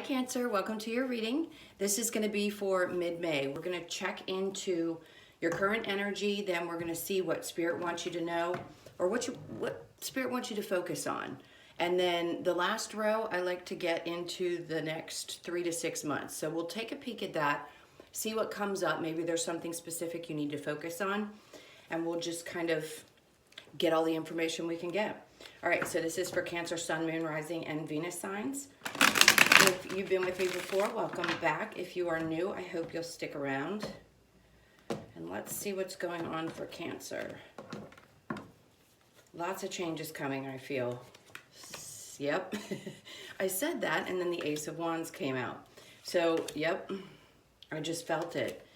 Cancer, welcome to your reading. This is going to be for mid-May. We're going to check into your current energy, then we're going to see what Spirit wants you to know, or what Spirit wants you to focus on. And then the last row, I like to get into the next 3 to 6 months. So we'll take a peek at that, see what comes up. Maybe there's something specific you need to focus on, and we'll just kind of get all the information we can get. All right, so this is for Cancer, Sun, Moon, Rising, and Venus signs. If you've been with me before, welcome back. If you are new, I hope you'll stick around. And let's see what's going on for Cancer. Lots of changes coming, I feel. Yep, I said that, and then the Ace of Wands came out. So, yep, I just felt it.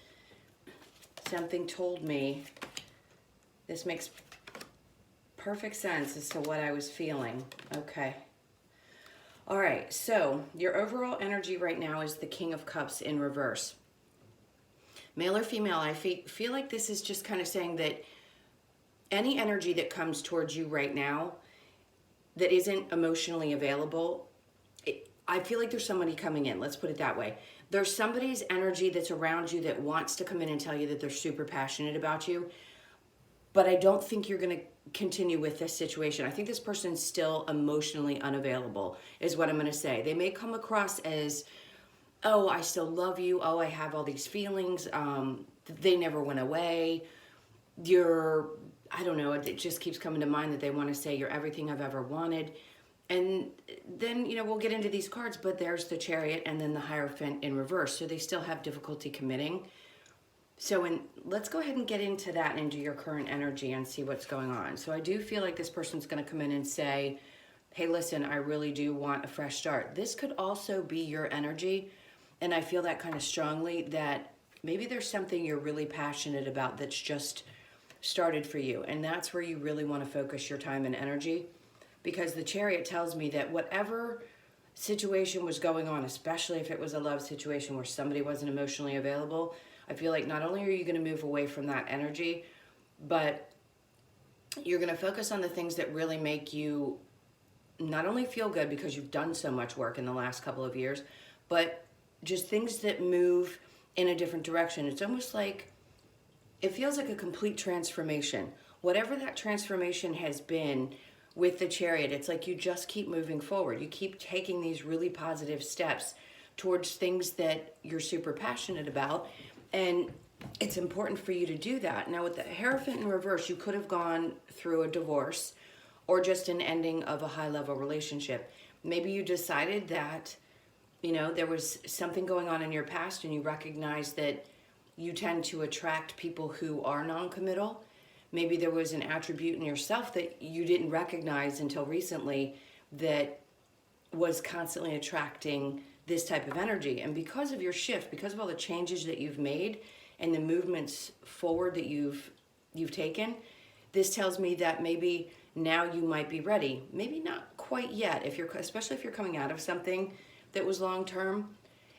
Something told me this makes perfect sense as to what I was feeling. Okay. All right, so your overall energy right now is the King of Cups in reverse. Male or female, I feel like this is just kind of saying that any energy that comes towards you right now that isn't emotionally available, I feel like there's somebody coming in. Let's put it that way. There's somebody's energy that's around you that wants to come in and tell you that they're super passionate about you, but I don't think you're going to continue with this situation. I think this person's still emotionally unavailable, is what I'm going to say. They may come across as, oh, I still love you. Oh, I have all these feelings. They never went away. I don't know, it just keeps coming to mind that they want to say you're everything I've ever wanted. And then, we'll get into these cards, but there's the Chariot and then the Hierophant in reverse. So they still have difficulty committing. So let's go ahead and get into that, into your current energy and see what's going on. So I do feel like this person's going to come in and say, hey, listen, I really do want a fresh start. This could also be your energy. And I feel that kind of strongly, that maybe there's something you're really passionate about that's just started for you. And that's where you really want to focus your time and energy. Because the Chariot tells me that whatever situation was going on, especially if it was a love situation where somebody wasn't emotionally available, I feel like not only are you going to move away from that energy, but you're going to focus on the things that really make you not only feel good because you've done so much work in the last couple of years, but just things that move in a different direction. It's almost like, it feels like a complete transformation. Whatever that transformation has been with the Chariot, it's like you just keep moving forward. You keep taking these really positive steps towards things that you're super passionate about. And it's important for you to do that. Now with the Hierophant in reverse, you could have gone through a divorce or just an ending of a high-level relationship. Maybe you decided that, there was something going on in your past and you recognize that you tend to attract people who are non-committal. Maybe there was an attribute in yourself that you didn't recognize until recently that was constantly attracting this type of energy. And because of your shift, because of all the changes that you've made and the movements forward that you've taken, this tells me that maybe now you might be ready. Maybe not quite yet, especially if you're coming out of something that was long term.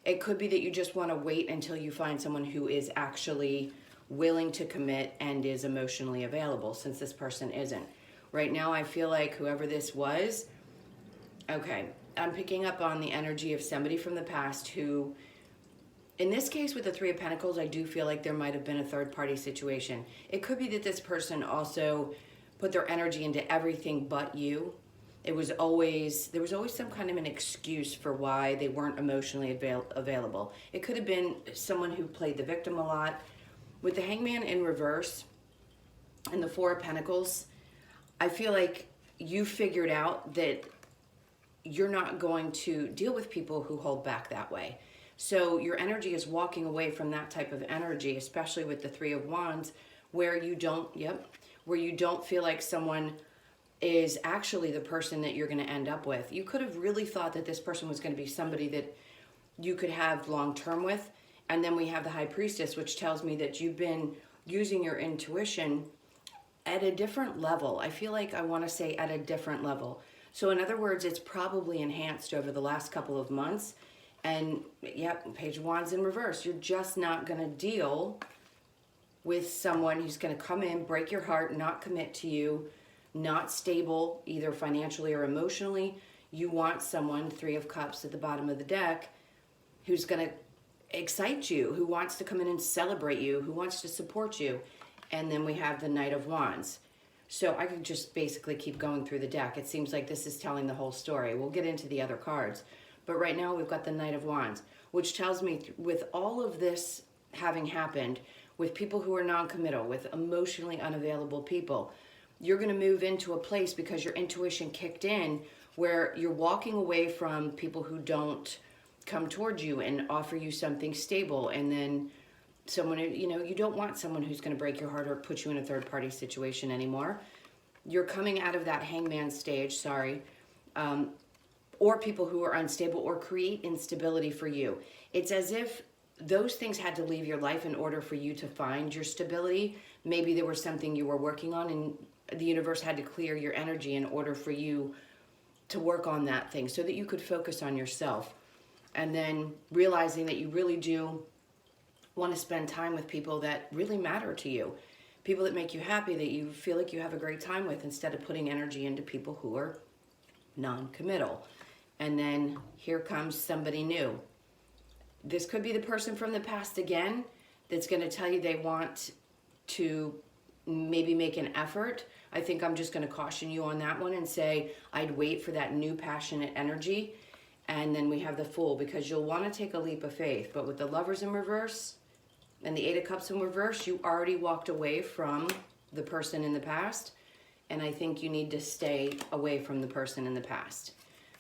It could be that you just want to wait until you find someone who is actually willing to commit and is emotionally available, since this person isn't. Right now, I feel like whoever this was, okay, I'm picking up on the energy of somebody from the past who, in this case with the Three of Pentacles, I do feel like there might have been a third-party situation. It could be that this person also put their energy into everything but you. There was always some kind of an excuse for why they weren't emotionally available. It could have been someone who played the victim a lot. With the Hangman in reverse and the Four of Pentacles, I feel like you figured out that you're not going to deal with people who hold back that way. So your energy is walking away from that type of energy, especially with the Three of Wands, where you don't feel like someone is actually the person that you're going to end up with. You could have really thought that this person was going to be somebody that you could have long term with. And then we have the High Priestess, which tells me that you've been using your intuition at a different level. I feel like I want to say at a different level. So in other words, it's probably enhanced over the last couple of months. And yep, Page of Wands in reverse. You're just not going to deal with someone who's going to come in, break your heart, not commit to you, not stable either financially or emotionally. You want someone, Three of Cups at the bottom of the deck, who's going to excite you, who wants to come in and celebrate you, who wants to support you. And then we have the Knight of Wands. So I could just basically keep going through the deck. It seems like this is telling the whole story. We'll get into the other cards. But right now we've got the Knight of Wands, which tells me with all of this having happened, with people who are non-committal, with emotionally unavailable people, you're going to move into a place because your intuition kicked in where you're walking away from people who don't come towards you and offer you something stable. And then someone, you don't want someone who's going to break your heart or put you in a third party situation anymore. You're coming out of that hangman stage, or people who are unstable or create instability for you. It's as if those things had to leave your life in order for you to find your stability. Maybe there was something you were working on and the universe had to clear your energy in order for you to work on that thing so that you could focus on yourself. And then realizing that you really do want to spend time with people that really matter to you, people that make you happy, that you feel like you have a great time with, instead of putting energy into people who are non-committal. And then here comes somebody new. This could be the person from the past again that's going to tell you they want to maybe make an effort. I think I'm just going to caution you on that one and say I'd wait for that new passionate energy. And then we have the Fool, because you'll want to take a leap of faith. But with the Lovers in reverse and the Eight of Cups in reverse, you already walked away from the person in the past. And I think you need to stay away from the person in the past,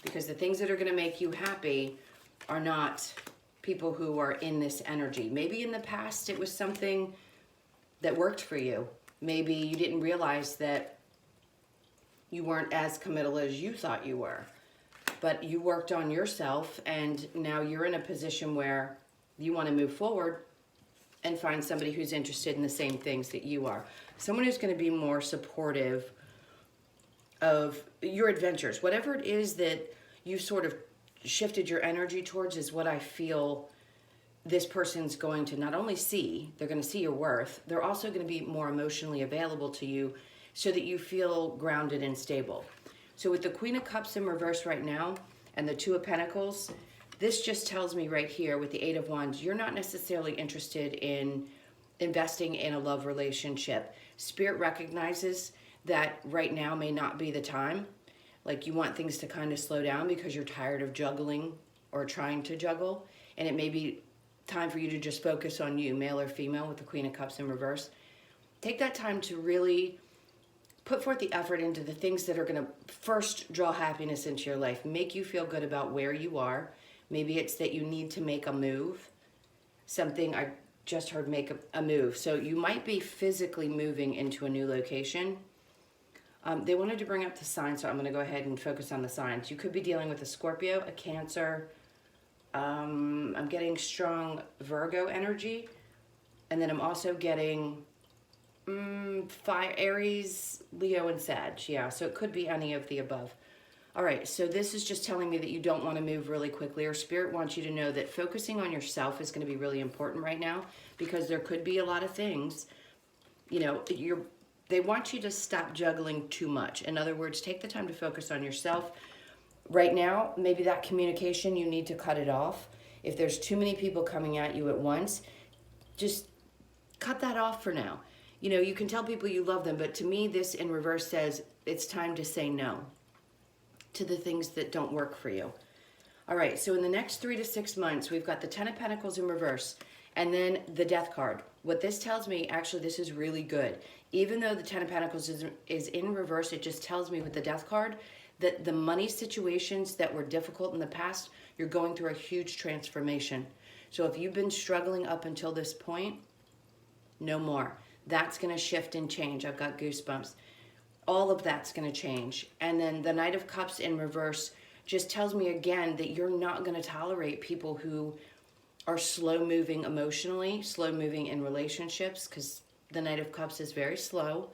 because the things that are going to make you happy are not people who are in this energy. Maybe in the past it was something that worked for you. Maybe you didn't realize that you weren't as committal as you thought you were. But you worked on yourself, and now you're in a position where you want to move forward and find somebody who's interested in the same things that you are. Someone who's going to be more supportive of your adventures. Whatever it is that you sort of shifted your energy towards is what I feel this person's going to not only see, they're going to see your worth, they're also going to be more emotionally available to you so that you feel grounded and stable. So with the Queen of Cups in reverse right now and the Two of Pentacles, this just tells me right here with the Eight of Wands, you're not necessarily interested in investing in a love relationship. Spirit recognizes that right now may not be the time. Like you want things to kind of slow down because you're tired of juggling or trying to juggle. And it may be time for you to just focus on you, male or female, with the Queen of Cups in reverse. Take that time to really put forth the effort into the things that are going to first draw happiness into your life, make you feel good about where you are. Maybe it's that you need to make a move. Something I just heard, make a move. So you might be physically moving into a new location. They wanted to bring up the signs, so I'm going to go ahead and focus on the signs. You could be dealing with a Scorpio, a Cancer. I'm getting strong Virgo energy. And then I'm also getting Fire, Aries, Leo, and Sag. Yeah, so it could be any of the above. All right, so this is just telling me that you don't want to move really quickly, or Spirit wants you to know that focusing on yourself is going to be really important right now, because there could be a lot of things, they want you to stop juggling too much. In other words, take the time to focus on yourself. Right now, maybe that communication, you need to cut it off. If there's too many people coming at you at once, just cut that off for now. You can tell people you love them, but to me, this in reverse says it's time to say no to the things that don't work for you. All right, so in the next 3 to 6 months, we've got the Ten of Pentacles in reverse and then the Death card. What this tells me, actually, this is really good. Even though the Ten of Pentacles is in reverse, it just tells me with the Death card that the money situations that were difficult in the past, you're going through a huge transformation. So if you've been struggling up until this point, no more. That's going to shift and change. I've got goosebumps. All of that's going to change. And then the Knight of Cups in reverse just tells me again that you're not going to tolerate people who are slow moving emotionally, slow moving in relationships, because the Knight of Cups is very slow.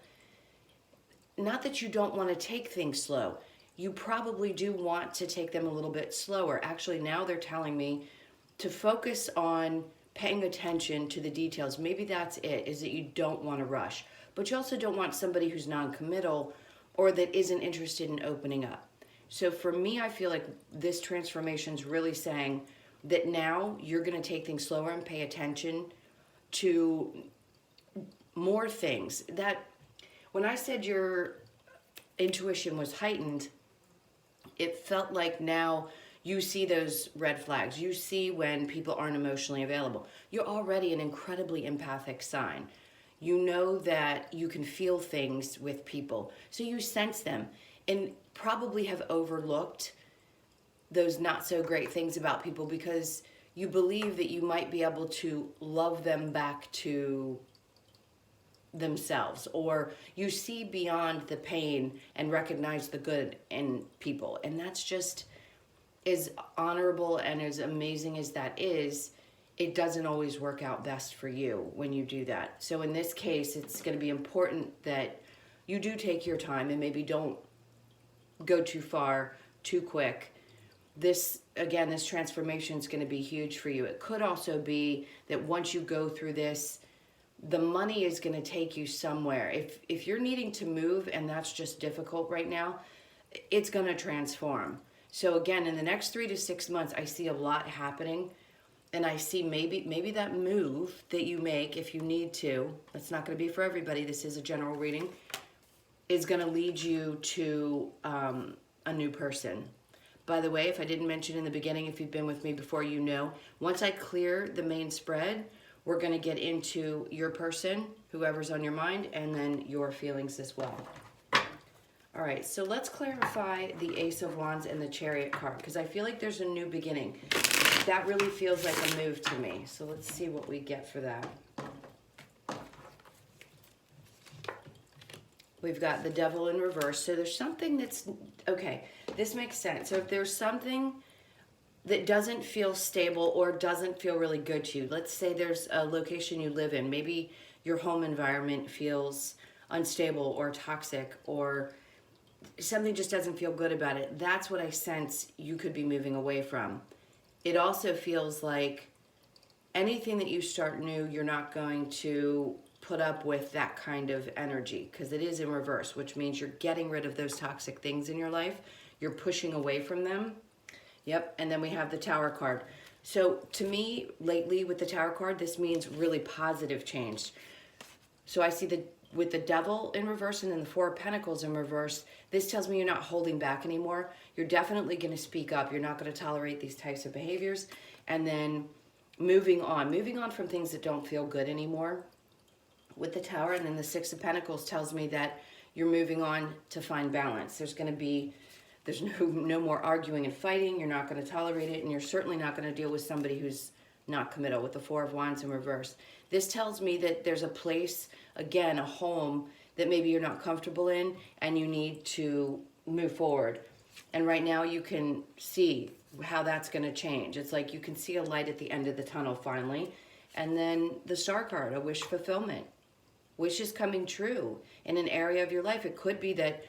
Not that you don't want to take things slow. You probably do want to take them a little bit slower. Actually, now they're telling me to focus on paying attention to the details. Maybe that's it, is that you don't want to rush. But you also don't want somebody who's non-committal or that isn't interested in opening up. So for me, I feel like this transformation is really saying that now you're going to take things slower and pay attention to more things. That when I said your intuition was heightened, it felt like now you see those red flags. You see when people aren't emotionally available. You're already an incredibly empathic sign. You know that you can feel things with people. So you sense them and probably have overlooked those not so great things about people because you believe that you might be able to love them back to themselves, or you see beyond the pain and recognize the good in people. And that's just as honorable and as amazing as that is, it doesn't always work out best for you when you do that. So in this case, it's going to be important that you do take your time and maybe don't go too far, too quick. This, again, this transformation is going to be huge for you. It could also be that once you go through this, the money is going to take you somewhere. If you're needing to move and that's just difficult right now, it's going to transform. So again, in the next 3 to 6 months, I see a lot happening. And I see maybe that move that you make, if you need to, that's not going to be for everybody, this is a general reading, is going to lead you to a new person. By the way, if I didn't mention in the beginning, if you've been with me before, you know, once I clear the main spread, we're going to get into your person, whoever's on your mind, and then your feelings as well. All right, so let's clarify the Ace of Wands and the Chariot card, because I feel like there's a new beginning. That really feels like a move to me. So let's see what we get for that. We've got the Devil in reverse. So there's something that's, okay, this makes sense. So if there's something that doesn't feel stable or doesn't feel really good to you, let's say there's a location you live in, maybe your home environment feels unstable or toxic, or something just doesn't feel good about it, that's what I sense you could be moving away from. It also feels like anything that you start new, you're not going to put up with that kind of energy, because it is in reverse, which means you're getting rid of those toxic things in your life. You're pushing away from them. Yep, and then we have the Tower card. So to me, lately with the Tower card, this means really positive change. So I see with the Devil in reverse and then the Four of Pentacles in reverse, this tells me you're not holding back anymore. You're definitely going to speak up. You're not going to tolerate these types of behaviors. And then moving on from things that don't feel good anymore with the Tower. And then the Six of Pentacles tells me that you're moving on to find balance. There's no more arguing and fighting. You're not going to tolerate it. And you're certainly not going to deal with somebody who's not committal with the Four of Wands in reverse. This tells me that there's a place, again, a home that maybe you're not comfortable in and you need to move forward. And right now you can see how that's going to change. It's like you can see a light at the end of the tunnel finally. And then the Star card, a wish fulfillment. Wish is coming true in an area of your life. It could be that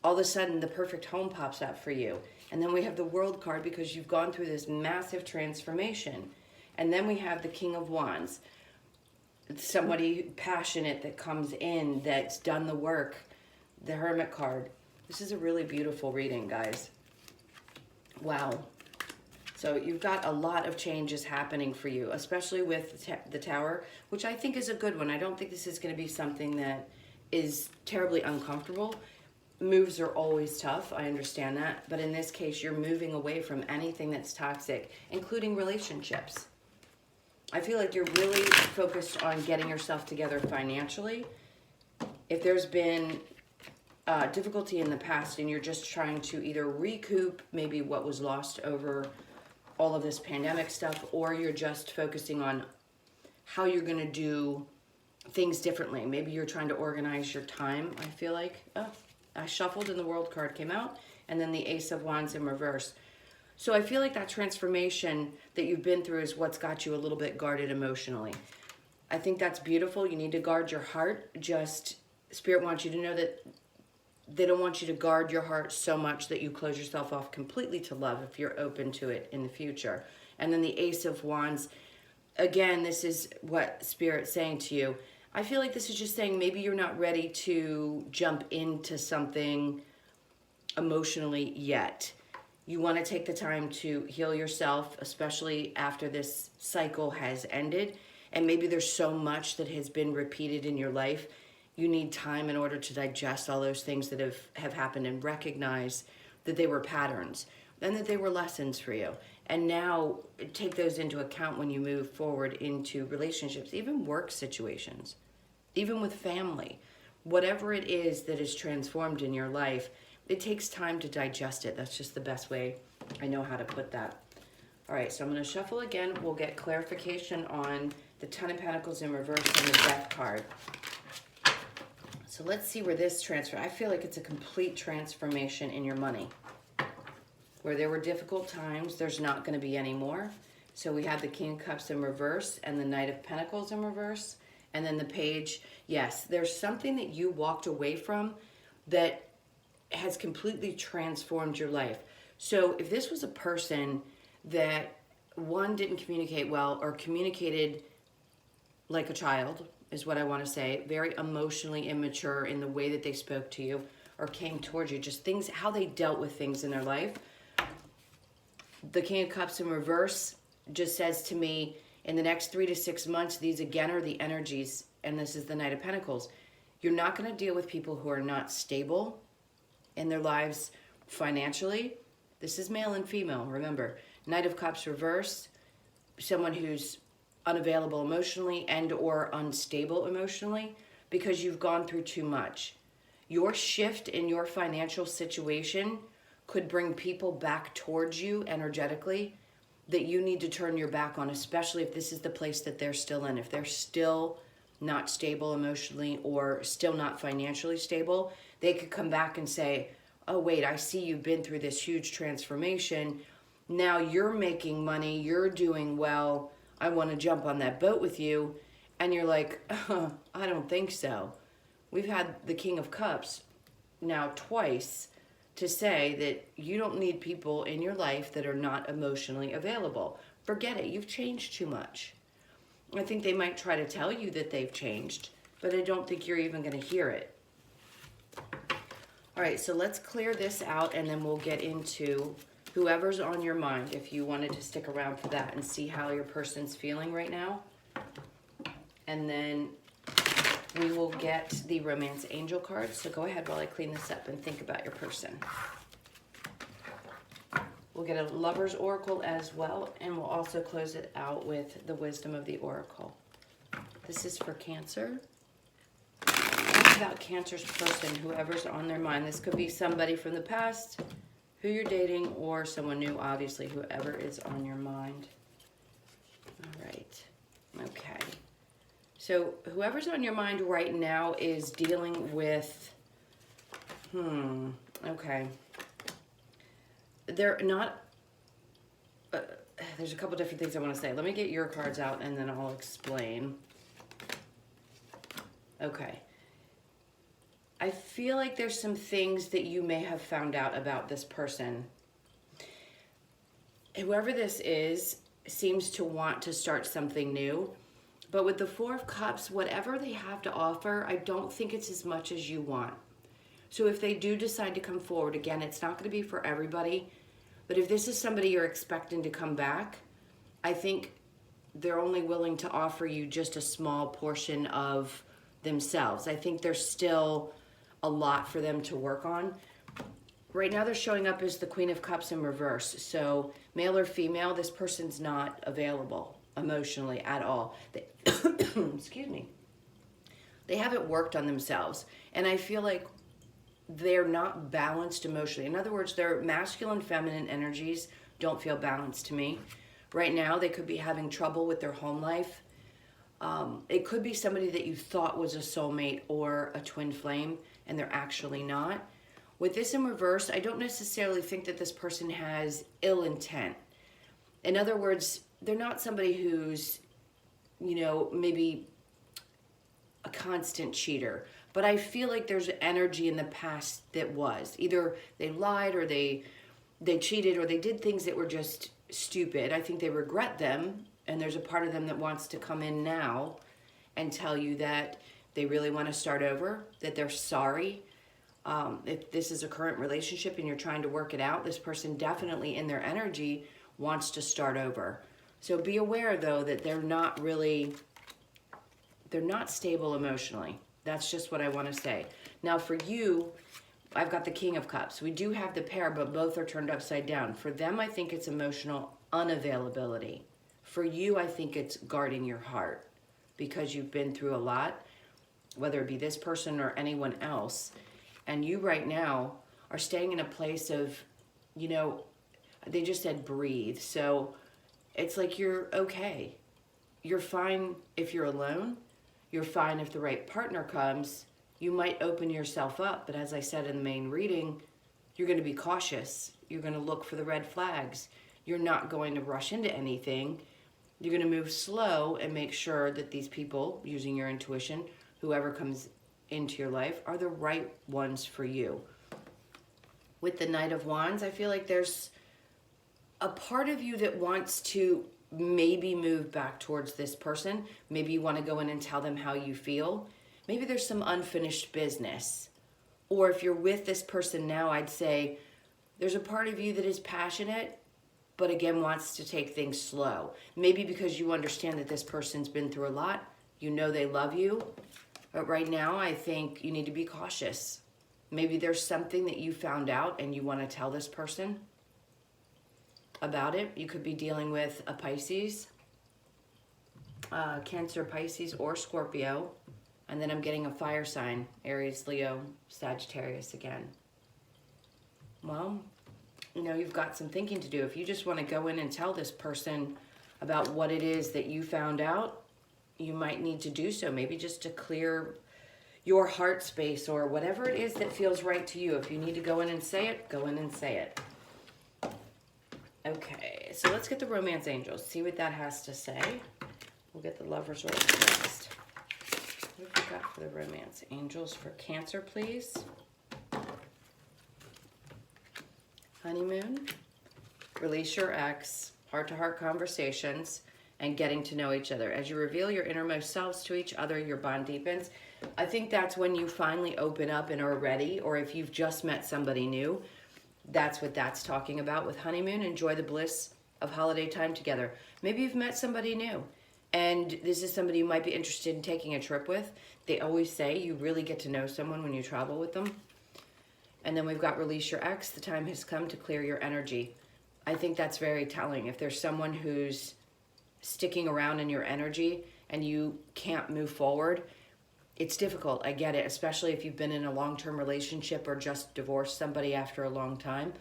all of a sudden the perfect home pops up for you. And then we have the World card because you've gone through this massive transformation. And then we have the King of Wands. It's somebody passionate that comes in, that's done the work. The Hermit card. This is a really beautiful reading, guys. Wow. So you've got a lot of changes happening for you, especially with the Tower, which I think is a good one. I don't think this is going to be something that is terribly uncomfortable. Moves are always tough, I understand that. But in this case, you're moving away from anything that's toxic, including relationships. I feel like you're really focused on getting yourself together financially. If there's been difficulty in the past and you're just trying to either recoup maybe what was lost over all of this pandemic stuff, or you're just focusing on how you're going to do things differently. Maybe you're trying to organize your time, I feel like. Oh, I shuffled and the World card came out, and then the Ace of Wands in reverse. So I feel like that transformation that you've been through is what's got you a little bit guarded emotionally. I think that's beautiful. You need to guard your heart. Just, Spirit wants you to know that they don't want you to guard your heart so much that you close yourself off completely to love if you're open to it in the future. And then the Ace of Wands, again, this is what Spirit's saying to you. I feel like this is just saying maybe you're not ready to jump into something emotionally yet. You want to take the time to heal yourself, especially after this cycle has ended. And maybe there's so much that has been repeated in your life. You need time in order to digest all those things that have happened and recognize that they were patterns and that they were lessons for you. And now take those into account when you move forward into relationships, even work situations, even with family. Whatever it is that is transformed in your life, it takes time to digest it. That's just the best way I know how to put that. All right, so I'm going to shuffle again. We'll get clarification on the Ten of Pentacles in reverse and the Death card. So let's see where this transfer. I feel like it's a complete transformation in your money. Where there were difficult times, there's not going to be any more. So we have the King of Cups in reverse and the Knight of Pentacles in reverse. And then the Page. Yes, there's something that you walked away from that has completely transformed your life. So if this was a person that, one, didn't communicate well or communicated like a child, is what I want to say, very emotionally immature in the way that they spoke to you or came towards you, just things, how they dealt with things in their life. The King of Cups in reverse just says to me, in the next 3 to 6 months, these again are the energies, and this is the Knight of Pentacles. You're not going to deal with people who are not stable in their lives financially. This is male and female, remember. Knight of Cups reverse, someone who's unavailable emotionally and or unstable emotionally because you've gone through too much. Your shift in your financial situation could bring people back towards you energetically that you need to turn your back on, especially if this is the place that they're still in. If they're still not stable emotionally or still not financially stable, they could come back and say, oh, wait, I see you've been through this huge transformation. Now you're making money, you're doing well. I want to jump on that boat with you. And you're like, I don't think so. We've had the King of Cups now twice to say that you don't need people in your life that are not emotionally available. Forget it. You've changed too much. I think they might try to tell you that they've changed, but I don't think you're even going to hear it. All right, so let's clear this out, and then we'll get into whoever's on your mind, if you wanted to stick around for that and see how your person's feeling right now. And then we will get the Romance Angel card. So go ahead while I clean this up and think about your person. We'll get a Lover's Oracle as well, and we'll also close it out with the Wisdom of the Oracle. This is for Cancer. Think about Cancer's person, whoever's on their mind. This could be somebody from the past, who you're dating, or someone new, obviously, whoever is on your mind. All right. Okay. So whoever's on your mind right now is dealing with, okay. They're not, there's a couple different things I want to say. Let me get your cards out and then I'll explain. Okay. I feel like there's some things that you may have found out about this person. Whoever this is seems to want to start something new. But with the Four of Cups, whatever they have to offer, I don't think it's as much as you want. So if they do decide to come forward, again, it's not going to be for everybody. But if this is somebody you're expecting to come back, I think they're only willing to offer you just a small portion of themselves. I think there's still a lot for them to work on. Right now they're showing up as the Queen of Cups in reverse. So male or female, this person's not available emotionally at all. Excuse me. They haven't worked on themselves. And I feel like they're not balanced emotionally. In other words, their masculine, feminine energies don't feel balanced to me. Right now, they could be having trouble with their home life. It could be somebody that you thought was a soulmate or a twin flame, and they're actually not. With this in reverse, I don't necessarily think that this person has ill intent. In other words, they're not somebody who's, you know, maybe a constant cheater. But I feel like there's energy in the past that was. Either they lied or they cheated or they did things that were just stupid. I think they regret them. And there's a part of them that wants to come in now and tell you that they really want to start over, that they're sorry. If this is a current relationship and you're trying to work it out, this person definitely in their energy wants to start over. So be aware though that they're not stable emotionally. That's just what I want to say. Now for you, I've got the King of Cups. We do have the pair, but both are turned upside down. For them, I think it's emotional unavailability. For you, I think it's guarding your heart because you've been through a lot, whether it be this person or anyone else. And you right now are staying in a place of, you know, they just said breathe. So it's like you're okay. You're fine if you're alone. You're fine if the right partner comes. You might open yourself up, but as I said in the main reading, you're going to be cautious. You're going to look for the red flags. You're not going to rush into anything. You're going to move slow and make sure that these people, using your intuition, whoever comes into your life, are the right ones for you. With the Knight of Wands, I feel like there's a part of you that wants to maybe move back towards this person. Maybe you want to go in and tell them how you feel. Maybe there's some unfinished business. Or if you're with this person now, I'd say there's a part of you that is passionate, but again wants to take things slow. Maybe because you understand that this person's been through a lot. You know they love you. But right now, I think you need to be cautious. Maybe there's something that you found out and you want to tell this person about it. You could be dealing with a Pisces, Cancer, Pisces, or Scorpio. And then I'm getting a fire sign, Aries, Leo, Sagittarius again. Well, you know, you've got some thinking to do. If you just want to go in and tell this person about what it is that you found out, you might need to do so. Maybe just to clear your heart space or whatever it is that feels right to you. If you need to go in and say it, go in and say it. Okay, so let's get the Romance Angels. See what that has to say. We'll get the Lovers Oracle next. What have we got for the Romance Angels for Cancer, please? Honeymoon, release your ex, heart-to-heart conversations, and getting to know each other. As you reveal your innermost selves to each other, your bond deepens. I think that's when you finally open up and are ready, or if you've just met somebody new, that's what that's talking about with honeymoon. Enjoy the bliss of holiday time together. Maybe you've met somebody new, and this is somebody you might be interested in taking a trip with. They always say you really get to know someone when you travel with them. And then we've got release your ex. The time has come to clear your energy. I think that's very telling. If there's someone who's sticking around in your energy and you can't move forward, it's difficult. I get it, especially if you've been in a long-term relationship or just divorced somebody after a long time.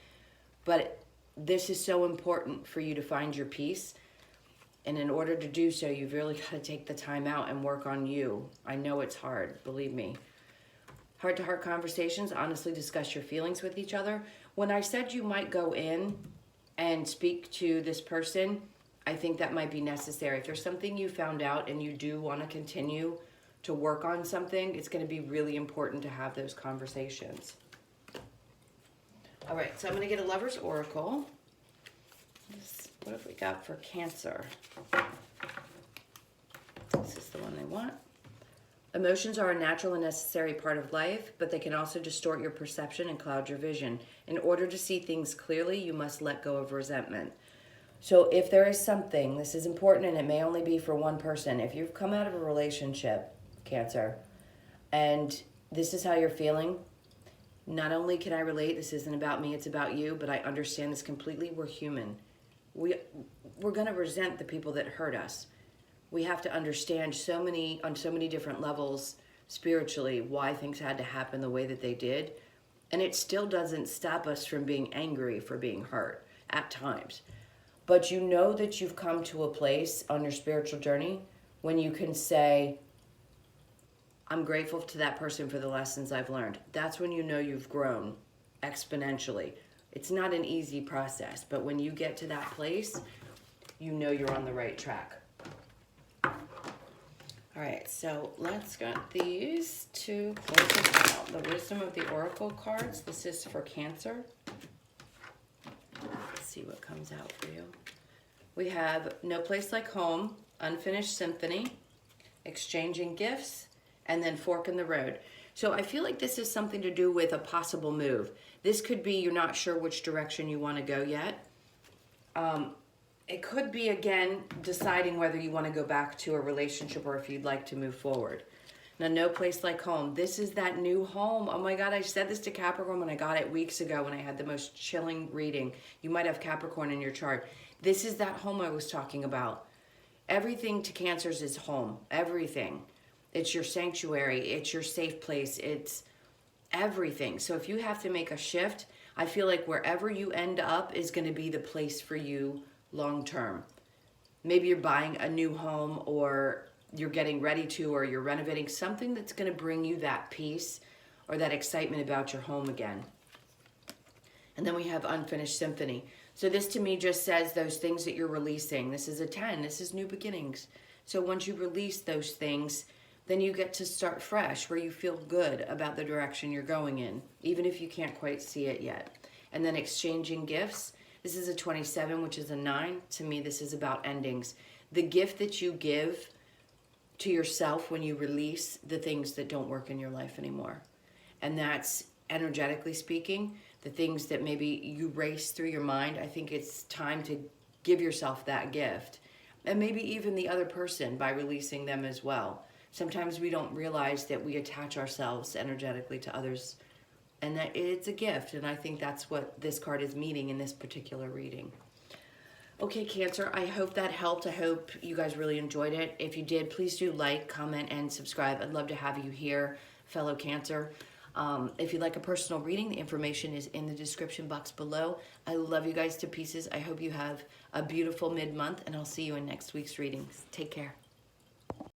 But this is so important for you to find your peace. And in order to do so, you've really got to take the time out and work on you. I know it's hard, believe me. Heart-to-heart conversations, honestly discuss your feelings with each other. When I said you might go in and speak to this person, I think that might be necessary. If there's something you found out and you do want to continue to work on something, it's going to be really important to have those conversations. All right, so I'm going to get a Lover's Oracle. What have we got for Cancer? This is the one I want. Emotions are a natural and necessary part of life, but they can also distort your perception and cloud your vision. In order to see things clearly, you must let go of resentment. So if there is something, this is important and it may only be for one person. If you've come out of a relationship, Cancer, and this is how you're feeling, not only can I relate, this isn't about me, it's about you, but I understand this completely. We're human. We're going to resent the people that hurt us. We have to understand on so many different levels spiritually why things had to happen the way that they did. And it still doesn't stop us from being angry for being hurt at times. But you know that you've come to a place on your spiritual journey when you can say, I'm grateful to that person for the lessons I've learned. That's when you know you've grown exponentially. It's not an easy process, but when you get to that place, you know you're on the right track. All right, so let's get these two close out. The Wisdom of the Oracle cards. This is for Cancer. Let's see what comes out for you. We have No Place Like Home, Unfinished Symphony, Exchanging Gifts, and then Fork in the Road. So I feel like this is something to do with a possible move. This could be you're not sure which direction you want to go yet. It could be, again, deciding whether you want to go back to a relationship or if you'd like to move forward. Now, no place like home. This is that new home. Oh my God, I said this to Capricorn when I got it weeks ago when I had the most chilling reading. You might have Capricorn in your chart. This is that home I was talking about. Everything to Cancers is home. Everything. It's your sanctuary. It's your safe place. It's everything. So if you have to make a shift, I feel like wherever you end up is going to be the place for you long term. Maybe you're buying a new home, or you're getting ready to, or you're renovating something that's going to bring you that peace or that excitement about your home again. And then we have Unfinished Symphony. So this to me just says those things that you're releasing. This is a 10. This is new beginnings. So once you release those things, then you get to start fresh, where you feel good about the direction you're going in, even if you can't quite see it yet. And then exchanging gifts. This is a 27, which is a 9. To me, this is about endings. The gift that you give to yourself when you release the things that don't work in your life anymore. And that's, energetically speaking, the things that maybe you race through your mind. I think it's time to give yourself that gift. And maybe even the other person by releasing them as well. Sometimes we don't realize that we attach ourselves energetically to others, and that it's a gift. And I think that's what this card is meaning in this particular reading. Okay, Cancer, I hope that helped. I hope you guys really enjoyed it. If you did, please do like, comment, and subscribe. I'd love to have you here, fellow Cancer. If you'd like a personal reading, the information is in the description box below. I love you guys to pieces. I hope you have a beautiful mid-month, and I'll see you in next week's readings. Take care.